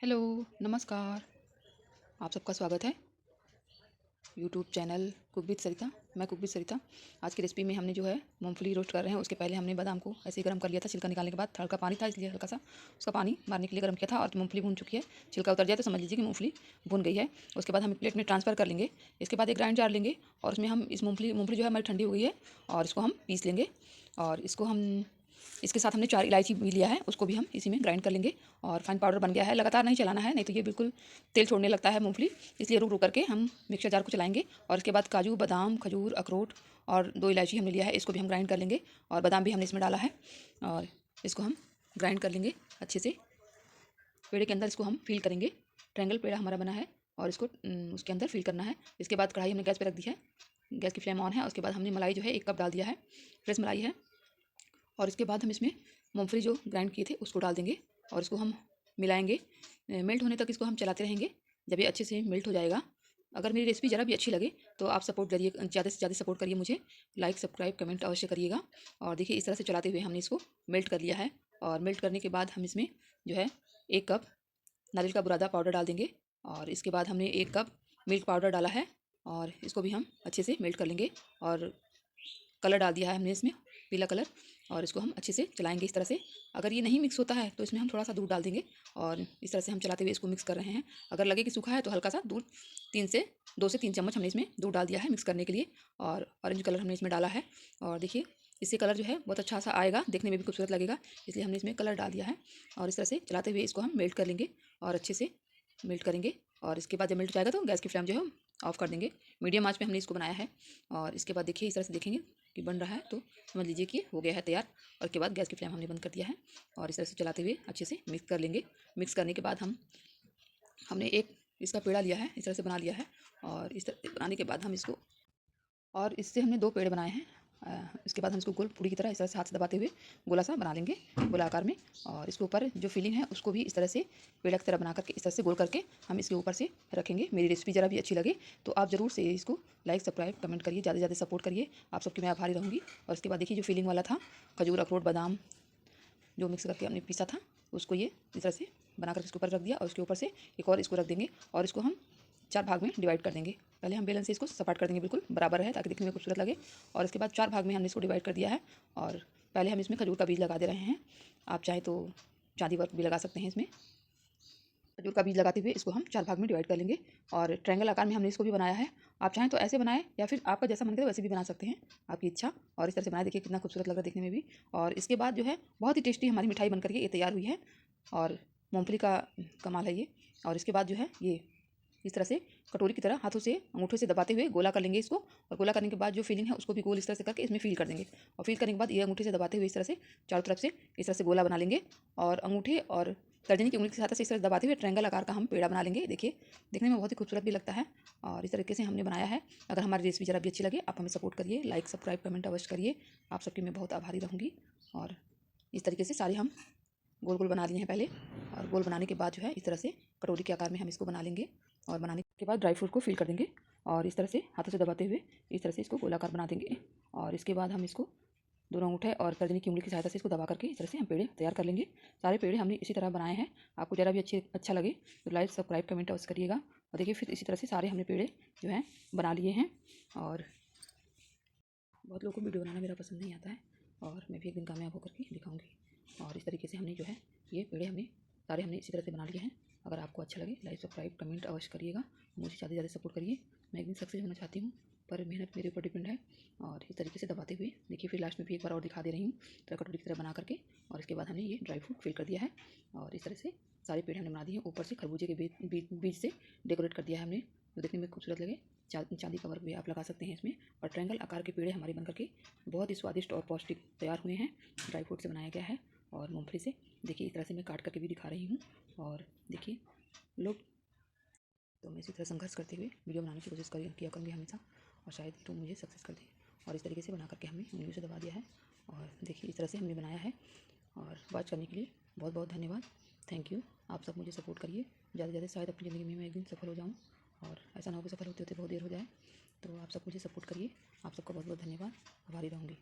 Hello, नमस्कार। आप सबका स्वागत है यूट्यूब चैनल कुक विद सरिता। मैं कुक विद सरिता। आज की रेसिपी में हमने जो है मूंगफली रोस्ट कर रहे हैं। उसके पहले हमने बादाम को ऐसे ही गर्म कर लिया था। छिलका निकालने के बाद हल्का पानी था, इसलिए हल्का सा उसका पानी मारने के लिए गर्म किया था। और मूंगफली भून चुकी है, छिलका उतर जाए तो समझ लीजिए कि मूंगफली भून गई है। उसके बाद हम प्लेट में ट्रांसफ़र कर लेंगे। इसके बाद एक ग्राइंड जार लेंगे और उसमें हम इस मूंगफली जो है हमारी ठंडी हो गई है और इसको हम पीस लेंगे। और इसके साथ हमने 4 इलायची भी लिया है, उसको भी हम इसी में ग्राइंड कर लेंगे। और फाइन पाउडर बन गया है। लगातार नहीं चलाना है, नहीं तो ये बिल्कुल तेल छोड़ने लगता है मूंगफली, इसलिए रुक रुक करके हम मिक्सर जार को चलाएंगे। और इसके बाद काजू, बादाम, खजूर, अखरोट और 2 इलायची हमने लिया है, इसको भी हम ग्राइंड कर लेंगे। और बादाम भी हमने इसमें डाला है और इसको हम ग्राइंड कर लेंगे अच्छे से। पेड़े के अंदर इसको हम फिल करेंगे। ट्रायंगल पेड़ा हमारा बना है और इसको उसके अंदर फिल करना है। इसके बाद कढ़ाई हमने गैस पे रख दी है, गैस की फ्लेम ऑन है। उसके बाद हमने मलाई जो है 1 कप डाल दिया है, फ्रेश मलाई है। और इसके बाद हम इसमें मूंगफली जो ग्राइंड किए थे उसको डाल देंगे और इसको हम मिलाएंगे। मेल्ट होने तक इसको हम चलाते रहेंगे। जब ये अच्छे से मेल्ट हो जाएगा, अगर मेरी रेसिपी ज़रा भी अच्छी लगे तो आप सपोर्ट करिए, ज़्यादा से ज़्यादा सपोर्ट करिए मुझे। लाइक, सब्सक्राइब, कमेंट अवश्य करिएगा। और देखिए इस तरह से चलाते हुए हमने इसको मेल्ट कर लिया है। और मेल्ट करने के बाद हम इसमें जो है 1 कप नारियल का बुरादा पाउडर डाल देंगे। और इसके बाद हमने 1 कप मिल्क पाउडर डाला है और इसको भी हम अच्छे से मेल्ट कर लेंगे। और कलर डाल दिया है हमने इसमें, पीला कलर। और इसको हम अच्छे से चलाएंगे इस तरह से। अगर ये नहीं मिक्स होता है तो इसमें हम थोड़ा सा दूध डाल देंगे। और इस तरह से हम चलाते हुए इसको मिक्स कर रहे हैं। अगर लगे कि सूखा है तो हल्का सा दूध, 2 से 3 चम्मच हमने इसमें दूध डाल दिया है मिक्स करने के लिए। और ऑरेंज कलर हमने इसमें डाला है। और देखिए इससे कलर जो है बहुत अच्छा सा आएगा, देखने में भी खूबसूरत लगेगा, इसलिए हमने इसमें कलर डाल दिया है। और इस तरह से चलाते हुए इसको हम मेल्ट कर लेंगे और अच्छे से मेल्ट करेंगे। और इसके बाद जब मेल्ट हो जाएगा तो गैस की फ्लेम जो है हम ऑफ़ कर देंगे। मीडियम आंच पे हमने इसको बनाया है। और इसके बाद देखिए इस तरह से देखेंगे कि बन रहा है तो समझ लीजिए कि हो गया है तैयार। और इसके बाद गैस की फ्लेम हमने बंद कर दिया है और इस तरह से चलाते हुए अच्छे से मिक्स कर लेंगे। मिक्स करने के बाद हमने एक इसका पेड़ा लिया है, इस तरह से बना लिया है। और इस तरह बनाने के बाद हम इसको, और इससे हमने 2 पेड़े बनाए हैं। इसके बाद हम इसको गोल पूड़ी की तरह इस तरह से हाथ से दबाते हुए गोला सा बना लेंगे, गोला आकार में। और इसके ऊपर जो फिलिंग है उसको भी इस तरह से पेड़ा की तरह बना करके इस तरह से गोल करके हम इसके ऊपर से रखेंगे। मेरी रेसिपी ज़रा भी अच्छी लगे तो आप ज़रूर से इसको लाइक, सब्सक्राइब, कमेंट करिए, ज़्यादा से ज़्यादा सपोर्ट करिए। आप सबकी मैं आभारी रहूँगी। और इसके बाद देखिए जो फिलिंग वाला था, खजूर, अखरोट, बादाम जो मिक्स करके हमने पीसा था, उसको ये इस तरह से बना कर इसके ऊपर रख दिया। और उसके ऊपर से एक और इसको रख देंगे और इसको हम 4 भाग में डिवाइड कर देंगे। पहले हम बेलन से इसको सपाट कर देंगे, बिल्कुल बराबर है ताकि दिखने में खूबसूरत लगे। और इसके बाद 4 भाग में हमने इसको डिवाइड कर दिया है। और पहले हम इसमें खजूर का बीज लगा दे रहे हैं। आप चाहें तो चांदी वर्क भी लगा सकते हैं इसमें। खजूर का बीज लगाते हुए इसको हम 4 भाग में डिवाइड कर लेंगे। और ट्रायंगल आकार में हमने इसको भी बनाया है। आप चाहें तो ऐसे बनाएं या फिर आपका जैसा मन करे वैसे भी बना सकते हैं, आपकी इच्छा। और इस तरह से बनाए, देखिए कितना खूबसूरत लग रहा है देखने में भी। और इसके बाद जो है बहुत ही टेस्टी हमारी मिठाई बन करके ये तैयार हुई है। और मूँगफली का कमाल है ये। और इसके बाद जो है ये इस तरह से कटोरी की तरह हाथों से, अंगूठे से दबाते हुए गोला कर लेंगे इसको। और गोला करने के बाद जो फिलिंग है उसको भी गोल इस तरह से करके इसमें फिल कर देंगे। और फिल करने के बाद ये अंगूठे से दबाते हुए इस तरह से चारों तरफ से इस तरह से गोला बना लेंगे। और अंगूठे और तर्जनी की उंगली की सहायता से इस तरह दबाते हुए ट्रायंगल आकार का हम पेड़ा बना लेंगे। देखिए देखने में बहुत ही खूबसूरत भी लगता है। और इस तरीके से हमने बनाया है। अगर हमारी रेसिपी ज़रा भी अच्छी लगे आप हमें सपोर्ट करिए, लाइक, सब्सक्राइब, कमेंट अवश्य करिए। आप सबकी मैं बहुत आभारी रहूँगी। और इस तरीके से सारे हम गोल गोल बना लिए हैं पहले। और गोल बनाने के बाद जो है इस तरह से कटोरी के आकार में हम इसको बना लेंगे। और बनाने के बाद ड्राई फ्रूट को फिल कर देंगे और इस तरह से हाथों से दबाते हुए इस तरह से इसको गोलाकार बना देंगे। और इसके बाद हम इसको दोनों अंगूठे और तर्जनी की उंगली की सहायता से इसको दबा करके इस तरह से हम पेड़े तैयार कर लेंगे। सारे पेड़े हमने इसी तरह बनाए हैं। आपको ज़रा भी अच्छा लगे तो लाइक, सब्सक्राइब, कमेंट अवश्य करिएगा। और देखिए फिर इसी तरह से सारे हमने पेड़े जो हैं बना लिए हैं। और बहुत लोगों को वीडियो बनाना मेरा पसंद नहीं आता है और मैं भी एक दिन कामयाब होकर के दिखाऊंगी। और इस तरीके से हमने जो है ये पेड़े सारे हमने इसी तरह से बना लिए हैं। अगर आपको अच्छा लगे लाइक, सब्सक्राइब, कमेंट अवश्य करिएगा। मुझे ज़्यादा से ज़्यादा सपोर्ट करिए। मैं एक दिन सक्सेस होना चाहती हूँ, पर मेहनत मेरे ऊपर डिपेंड है। और इस तरीके से दबाते हुए देखिए फिर लास्ट में भी एक बार और दिखा दे रही हूँ, तरह कटोरी की तरह बना करके। और इसके बाद हमने ये ड्राई फ्रूट फिल कर दिया है। और इस तरह से सारे पेड़ हमने बना दिए हैं। ऊपर से खरबूजे के बीज से डेकोरेट कर दिया है हमने, जो देखने में खूबसूरत लगे। चांदी का वर्क भी आप लगा सकते हैं इसमें। और ट्रायंगल आकार के पेड़े हमारे बन करके बहुत ही स्वादिष्ट और पौष्टिक तैयार हुए हैं। ड्राई फ्रूट से बनाया गया है और मूंगफली से। देखिए इस तरह से मैं काट करके भी दिखा रही हूँ। और देखिए लोग, तो मैं इसी तरह संघर्ष करते हुए वीडियो बनाने की कोशिश किया करूँगी हमेशा। और शायद तो मुझे सक्सेस कर दे। और इस तरीके से बना करके हमने उंगलियों से दबा दिया है। और देखिए इस तरह से हमने बनाया है। और वॉच करने के लिए बहुत बहुत धन्यवाद। Thank you. आप सब मुझे सपोर्ट करिए ज़्यादा से ज़्यादा, शायद अपनी ज़िंदगी में मैं एक दिन सफल हो जाऊँ। और ऐसा ना हो कि सफल होते होते बहुत देर हो जाए। तो आप सब मुझे सपोर्ट करिए। आप सबका बहुत बहुत धन्यवाद, आभारी रहूँगी।